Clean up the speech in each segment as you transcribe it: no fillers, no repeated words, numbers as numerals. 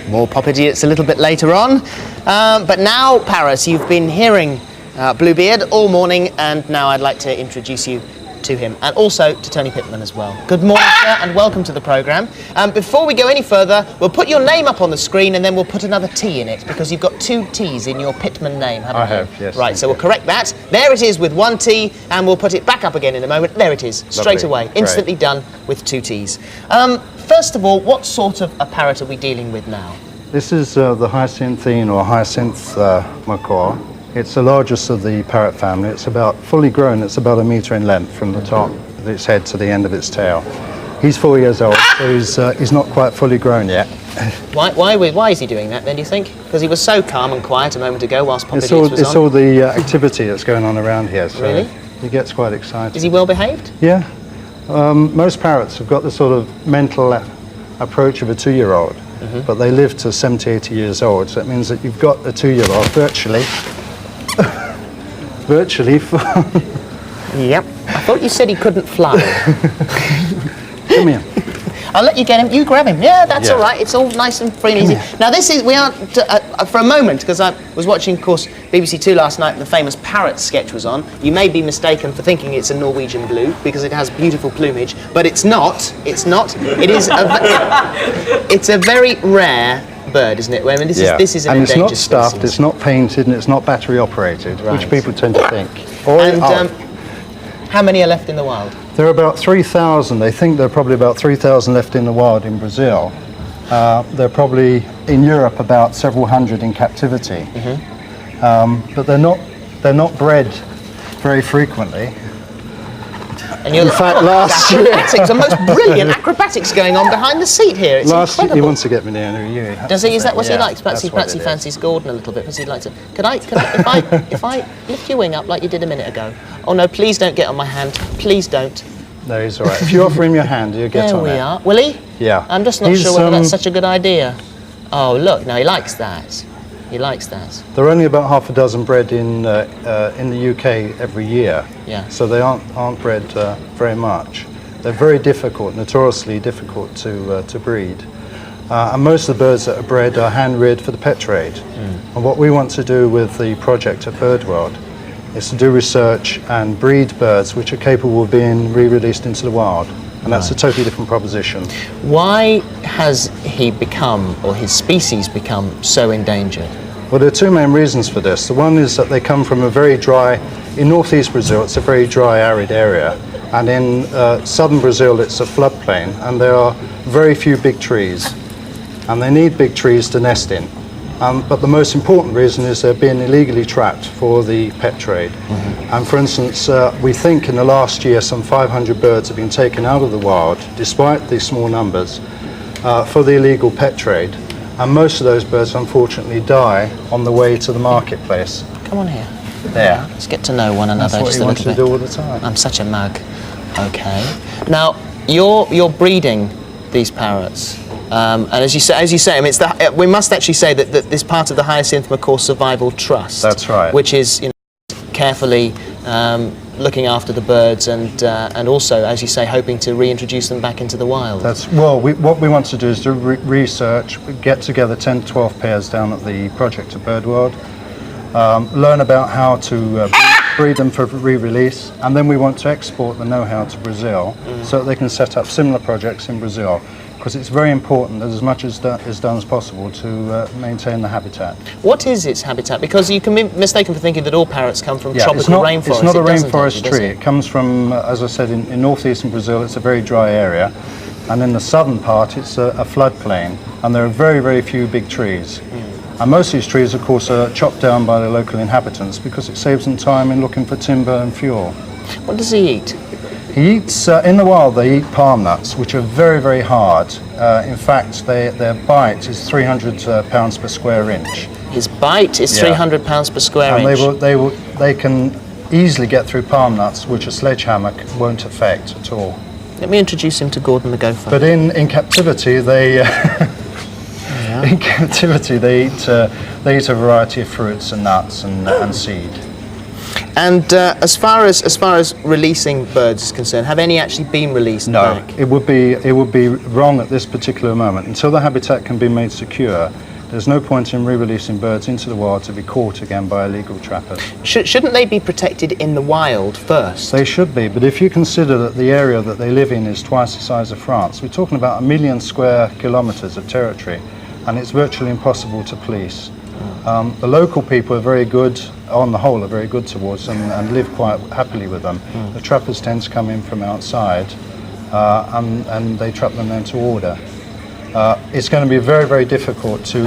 More pop idiots a little bit later on. But now, Paris, you've been hearing Bluebeard all morning, and now I'd like to introduce you to him, and also to Tony Pittman as well. Good morning, sir, and welcome to the programme. Before we go any further, we'll put your name up on the screen, and then we'll put another T in it, because you've got 2 T's in your Pittman name, haven't you? I have, yes. Right, so we'll correct that. There it is with 1 T, and we'll put it back up again in a moment. There it is, straight away, instantly done with 2 T's. First of all, what sort of a parrot are we dealing with now? This is the hyacinthine or hyacinth macaw. It's the largest of the parrot family. It's about fully grown. It's about 1 metre in length from the top of its head to the end of its tail. He's 4 years old, so he's not quite fully grown yet. Why is he doing that then, do you think? Because he was so calm and quiet a moment ago whilst Pop Idiots was on. It's all the activity that's going on around here. So really? He gets quite excited. Is he well behaved? Yeah. Most parrots have got the sort of mental approach of a 2-year-old, but they live to 70, 80 years old. So it means that you've got a 2-year-old virtually Yep. I thought you said he couldn't fly. Come here. I'll let you get him. You grab him. Yeah, that's all right. It's all nice and free and easy. Now we aren't, for a moment, because I was watching, of course, BBC 2 last night, and the famous parrot sketch was on. You may be mistaken for thinking it's a Norwegian blue, because it has beautiful plumage, but it's not. It's not. It is it's a very rare bird, isn't it? I mean, this is an endangered and it's not stuffed, species. it's not painted, and it's not battery operated, which people tend to think. How many are left in the wild? There are about 3,000. They think there are probably about 3,000 left in the wild in Brazil. There are probably in Europe about several hundred in captivity. But they're not bred very frequently. And in fact, last year, the most brilliant acrobatics going on behind the seat here. It's incredible. He wants to get me down here. Does he? Is that what he likes? Perhaps he fancies Gordon a little bit. Perhaps he'd like to. Could I if I lift your wing up like you did a minute ago? Oh no! Please don't get on my hand. Please don't. No, he's all right. If you offer him your hand, he'll get on it. There we are. Will he? Yeah. I'm just not sure whether that's such a good idea. Oh look! Now he likes that. He likes that. There are only about half a dozen bred in the UK every year. Yeah. So they aren't bred very much. They're very difficult, notoriously difficult to breed. And most of the birds that are bred are hand-reared for the pet trade. And what we want to do with the project at BirdWorld is to do research and breed birds which are capable of being re-released into the wild. And that's a totally different proposition. Why has he become, or his species become, so endangered? Well, there are 2 main reasons for this. The one is that they come from a very dry, in northeast Brazil it's a very dry, arid area, and in southern Brazil it's a floodplain, and there are very few big trees, and they need big trees to nest in. But the most important reason is they're being illegally trapped for the pet trade. And for instance, we think in the last year some 500 birds have been taken out of the wild, despite the small numbers, for the illegal pet trade. And most of those birds unfortunately die on the way to the marketplace. Come on here. There. Let's get to know one another just a little bit. That's what you want to do all the time. I'm such a mug. Okay. Now, you're breeding these parrots. And as you say, I mean, we must actually say that this part of the Hyacinth Macaw Survival Trust. That's right. Which is, carefully looking after the birds and also, as you say, hoping to reintroduce them back into the wild. What we want to do is do research, get together 10 to 12 pairs down at the project at BirdWorld, learn about how to breed them for re-release, and then we want to export the know-how to Brazil so that they can set up similar projects in Brazil. Because it's very important that as much is done as possible to maintain the habitat. What is its habitat? Because you can be mistaken for thinking that all parrots come from tropical rainforest. It's not a rainforest tree. It comes from, as I said, in northeastern Brazil, it's a very dry area. And in the southern part, it's a floodplain. And there are very, very few big trees. And most of these trees, of course, are chopped down by the local inhabitants because it saves them time in looking for timber and fuel. What does he eat? He eats, in the wild, they eat palm nuts, which are very, very hard. In fact, their bite is 300 pounds per square inch. His bite is 300 pounds per square inch? And they can easily get through palm nuts, which a sledgehammer won't affect at all. Let me introduce him to Gordon the gopher. But in captivity, they in captivity they eat a variety of fruits and nuts and seed. And as far as releasing birds is concerned, have any actually been released back? No, it would be wrong at this particular moment. Until the habitat can be made secure, there's no point in re-releasing birds into the wild to be caught again by illegal trappers. Shouldn't they be protected in the wild first? They should be, but if you consider that the area that they live in is twice the size of France, we're talking about 1 million square kilometres of territory, and it's virtually impossible to police. The local people are very good, on the whole, are very good towards them and live quite happily with them. The trappers tend to come in from outside, and they trap them then to order. It's going to be very, very difficult to.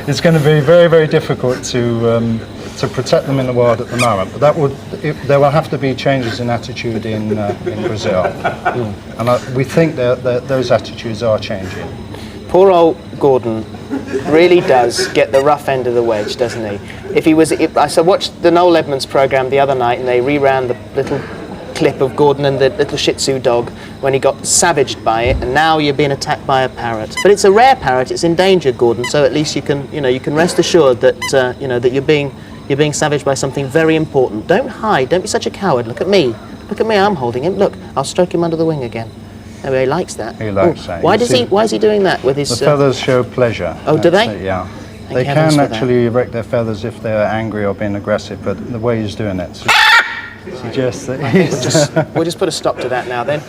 It's going to be very, very difficult to protect them in the wild at the moment. But there will have to be changes in attitude in Brazil, and we think that those attitudes are changing. Poor old Gordon really does get the rough end of the wedge, doesn't he? I watched the Noel Edmonds programme the other night, and they reran the little clip of Gordon and the little Shih Tzu dog when he got savaged by it, and now you're being attacked by a parrot. But it's a rare parrot; it's endangered, Gordon. So at least you can rest assured that that you're being savaged by something very important. Don't hide. Don't be such a coward. Look at me. Look at me. I'm holding him. Look, I'll stroke him under the wing again. Oh, he likes that. He likes that. Why is he doing that with his? The feathers show pleasure. Oh, do they? Yeah. They can actually erect their feathers if they're angry or being aggressive, but the way he's doing it suggests that we'll just put a stop to that now then.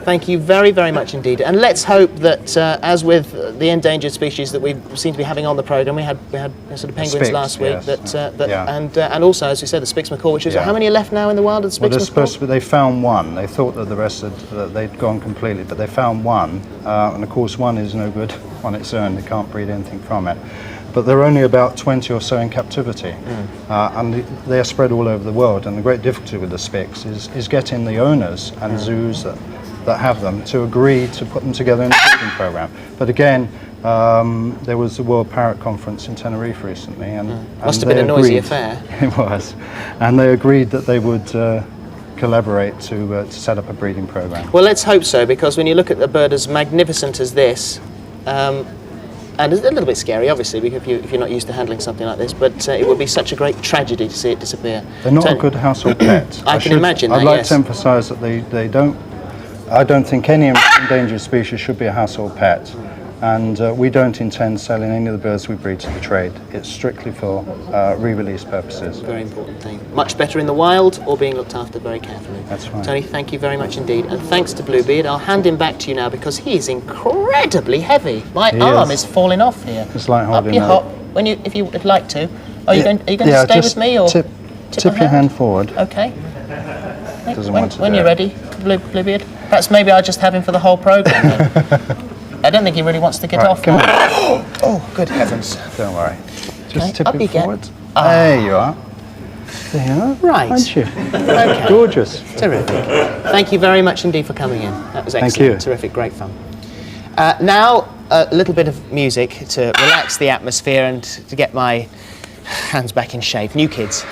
Thank you very, very much indeed. And let's hope that, as with the endangered species that we seem to be having on the programme, we had sort of penguins last week, yes. and also, as we said, the Spix macaw, which is how many are left now in the wild of the Spix macaw? Supposed to be, they found one. They thought that the rest they'd gone completely, but they found one, and of course one is no good on its own. They can't breed anything from it. But there are only about 20 or so in captivity, and they are spread all over the world. And the great difficulty with the Spix is getting the owners and zoos that have them to agree to put them together in a breeding program. But again, there was the World Parrot Conference in Tenerife recently, and must have been a noisy affair. It was, and they agreed that they would collaborate to set up a breeding program. Well, let's hope so, because when you look at a bird as magnificent as this. And it's a little bit scary, obviously, because if you're not used to handling something like this, but it would be such a great tragedy to see it disappear. They're not a good household pet. I can imagine that, I'd like to emphasise that they don't. I don't think any endangered species should be a household pet, and we don't intend selling any of the birds we breed to the trade. It's strictly for re-release purposes. Very important thing. Much better in the wild or being looked after very carefully. That's right. Tony, thank you very much indeed, and thanks to Bluebeard. I'll hand him back to you now because he is incredibly heavy. My arm is falling off here. It's like holding up your hop when if you would like to. Are you going to stay with me or tip your hand forward? Okay. Doesn't want to when do you're it. ready, Bluebeard. Perhaps maybe I'll just have him for the whole programme then. I don't think he really wants to get off. Oh, good heavens. Don't worry. Just tip up it you get. forward. There you are. There you are. Right. Aren't you? Okay. Gorgeous. Terrific. Thank you very much indeed for coming in. That was excellent. Thank you. Terrific, great fun. Now, a little bit of music to relax the atmosphere and to get my hands back in shape. New Kids.